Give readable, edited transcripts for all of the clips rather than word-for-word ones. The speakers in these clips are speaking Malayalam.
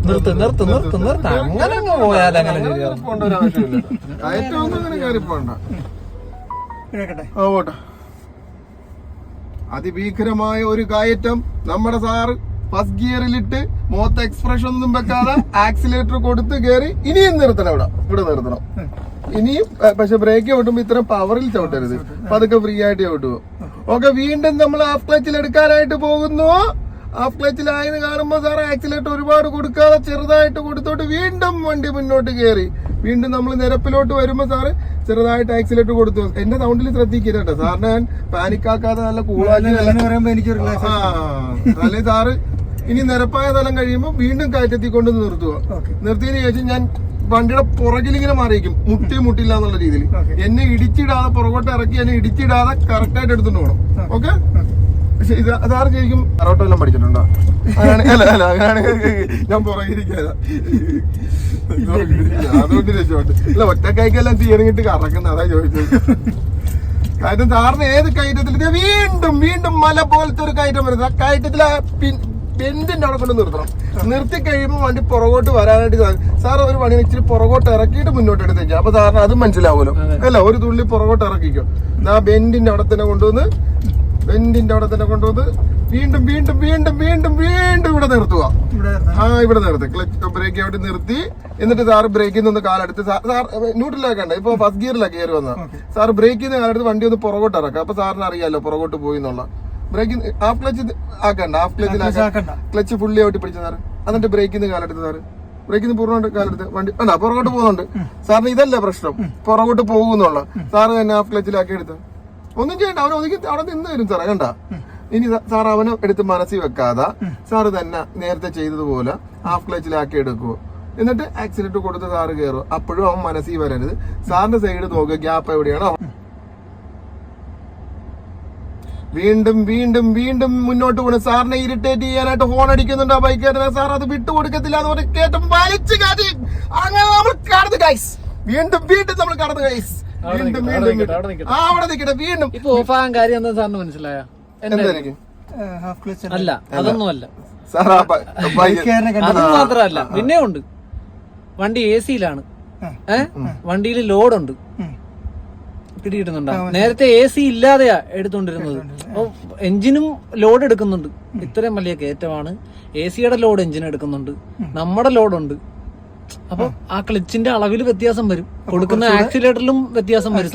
അങ്ങനെ അങ്ങ് പോയാൽ അങ്ങനെ പോകേണ്ട ഒരു ആവശ്യമില്ല. കയറ്റമൊന്നും അങ്ങനെ കയറി പോകണ്ട. പോട്ടെ. അതിഭീകരമായ ഒരു കയറ്റം. നമ്മുടെ സാറ് ഫസ്റ്റ് ഗിയറിലിട്ട് മുഖത്ത് എക്സ്പ്രഷൻ ഒന്നും വെക്കാതെ ആക്സിലേറ്റർ കൊടുത്ത് കയറി. ഇനിയും നിർത്തണം, ഇവിടെ നിർത്തണം ഇനിയും. പക്ഷെ ബ്രേക്ക് ചവിട്ടുമ്പോ ഇത്ര പവറിൽ ചവിട്ടരുത്, പതുക്കെ ഫ്രീ ആയിട്ട് ചവിട്ടുവോ. ഓക്കെ, വീണ്ടും നമ്മൾ ഹാഫ് ക്ലച്ചിൽ എടുക്കാനായിട്ട് പോകുന്നു. ഹാഫ് ക്ലച്ചിലായെന്ന് കാണുമ്പോ സാർ ആക്സിലേറ്റർ ഒരുപാട് കൊടുക്കാതെ ചെറുതായിട്ട് കൊടുത്തോട്ട് വീണ്ടും വണ്ടി മുന്നോട്ട് കയറി. വീണ്ടും നമ്മൾ നിരപ്പിലോട്ട് വരുമ്പോ സാറ് ചെറുതായിട്ട് ആക്സിലേറ്റർ കൊടുത്തു. എന്റെ സൗണ്ടിൽ ശ്രദ്ധിക്കരുത് സാറിന്. ഞാൻ പാനിക്കാക്കാതെ നല്ല കൂളാക്കി അല്ലെ സാറ്. ഇനി നിരപ്പായ സ്ഥലം കഴിയുമ്പോൾ വീണ്ടും കയറ്റത്തിൽ കൊണ്ട് നിർത്തുക. നിർത്തിയതിനു ശേഷം ഞാൻ വണ്ടിയുടെ പുറകിൽ ഇങ്ങനെ മാറിയിരിക്കും, മുട്ടില്ല എന്നുള്ള രീതിയിൽ. എന്നെ ഇടിച്ചിടാതെ പുറകോട്ട് ഇറക്കി എന്നെ ഇടിച്ചിടാതെ കറക്റ്റായിട്ട് എടുത്തുകൊണ്ട് പോകണം. ഓക്കെ, പക്ഷെ ഇത് സാറ് ശരിക്കും അറോട്ടോ എല്ലാം പഠിച്ചിട്ടുണ്ടോ? അല്ല അങ്ങനെയാണ് ഞാൻ പുറകിരിക്കാതെ. അതുകൊണ്ട് രക്ഷപ്പെട്ടു. അല്ല, ഒറ്റ കൈക്കെല്ലാം തീരങ്ങിട്ട് കറക്കുന്ന, അതാ ചോദിച്ചത്. കാരണം സാറിന് ഏത് കയറ്റത്തിൽ വീണ്ടും മല പോലത്തെ ഒരു കയറ്റം വരുന്നത്, ആ കയറ്റത്തിൽ ആ ബെന്റിന്റെ അവിടെ കൊണ്ട് നിർത്തണം. നിർത്തി കഴിയുമ്പോൾ വണ്ടി പുറകോട്ട് വരാനായിട്ട് സാർ ഒരു പണി ഇച്ചിരി പുറകോട്ട് ഇറക്കിയിട്ട് മുന്നോട്ട് എടുത്തേക്കാം. അപ്പൊ സാറിന് അതും മനസ്സിലാവുമല്ലോ. അല്ല, ഒരു തുള്ളി പുറകോട്ട് ഇറക്കിക്കോ. ആ ബെന്റിന്റെ അവിടെ തന്നെ കൊണ്ടുവന്ന് വീണ്ടും ഇവിടെ നിർത്തുക. ഇവിടെ നിർത്തി ക്ലച്ച് ബ്രേക്ക് ആയിട്ട് നിർത്തി. എന്നിട്ട് സാറ് ബ്രേക്കിൽ നിന്ന് കാലെടുത്ത് സാർ ന്യൂട്രലാക്കണ്ട. ഇപ്പൊ ഫസ്റ്റ് ഗിയറിലാണ് കയറി വന്നത്. സാർ ബ്രേക്കിൽ നിന്ന് കാലെടുത്ത് വണ്ടി ഒന്ന് പുറകോട്ട് ഇറക്കാം. അപ്പൊ സാറിന് അറിയാലോ പുറകോട്ട് പോയി എന്നുള്ള. ബ്രേക്ക് ഹാഫ് ക്ലച്ച് ആക്കണ്ട, ഹാഫ് ക്ലച്ചിലാക്കണ്ട. ക്ലച്ച് ഫുള്ളി ഔട്ടി പിടിച്ച സാറ്. എന്നിട്ട് ബ്രേക്കിൽ നിന്ന് കാലെടുത്ത് സാറ് ബ്രേക്കിൽ നിന്ന് പൂർണ്ണമായിട്ട് കാലെടുത്ത് വണ്ടി പുറകോട്ട് പോകുന്നുണ്ട്. സാറിന് ഇതല്ല പ്രശ്നം, പുറകോട്ട് പോകുന്നുള്ള. സാറ് തന്നെ ഹാഫ് ക്ലച്ചിലാക്കി എടുത്ത് ഒന്നും ചെയ്യണ്ട. അവൻ ഒതുക്കി അവിടെ നിന്ന് വരും സാറേ, കണ്ട. ഇനി സാർ അവനെ എടുത്ത് മനസ്സിൽ വെക്കാതെ സാറ് തന്നെ നേരത്തെ ചെയ്തതുപോലെ ഹാഫ് ക്ലച്ചിലാക്കി എടുക്കുവോ. എന്നിട്ട് ആക്സിലേറ്റർ കൊടുത്ത് സാറ് കയറും. അപ്പോഴും അവൻ മനസ്സിൽ വരരുത്. സാറിന്റെ സൈഡ് നോക്കുക, ഗ്യാപ്പ് എവിടെയാണ്. വീണ്ടും മുന്നോട്ട് പോകണം. സാറിനെ ഇറിറ്റേറ്റ് ചെയ്യാനായിട്ട് ഹോൺ അടിക്കുന്നുണ്ട് ആ ബൈക്ക്. സാർ അത് വിട്ടുകൊടുക്കത്തില്ല. അതുകൊണ്ട് കയറ്റം വലിച്ചു കാറ്റി അങ്ങനെ നമ്മൾ കടന്നു ഗൈസ്. വീണ്ടും നമ്മൾ കടന്നു ഗൈസ്. വീണ്ടും അവിടെ നിൽക്കട്ടെ. വീണ്ടും ഇപ്പൊ ഓഫാകാൻ കാര്യം എന്താ സാറിന് മനസ്സിലായോ? എന്തായിരിക്കും? അല്ല, അതൊന്നുമല്ല. അത് മാത്രല്ല, പിന്നെ ഉണ്ട്. വണ്ടി എ സിയിലാണ്, വണ്ടിയിൽ ലോഡുണ്ട്. പിടികിട്ടുന്നുണ്ടോ? നേരത്തെ എ സി ഇല്ലാതെയാ എടുത്തോണ്ടിരുന്നത്. അപ്പൊ എഞ്ചിനും ലോഡ് എടുക്കുന്നുണ്ട്. ഇത്രയും വലിയ കയറ്റമാണ്. എ സിയുടെ ലോഡ് എഞ്ചിൻ എടുക്കുന്നുണ്ട്, നമ്മുടെ ലോഡുണ്ട്. അപ്പൊ ആ ക്ലച്ചിന്റെ അളവിൽ വ്യത്യാസം വരും, കൊടുക്കുന്ന ആക്സിലേറ്ററിലും വ്യത്യാസം വരും.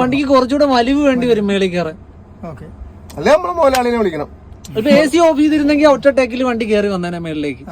വണ്ടിക്ക് കുറച്ചുകൂടെ വലിവ് വേണ്ടി വരും മേളിൽ കയറാൻ. അല്ലെ നമ്മള് മുതലാളിനെ വിളിക്കണം. ഇപ്പൊ എ സി ഓഫ് ചെയ്തിരുന്നെങ്കിൽ ഒറ്റ ടേക്കിൽ വണ്ടി കയറി വന്നേനെ മേളിലേക്ക്.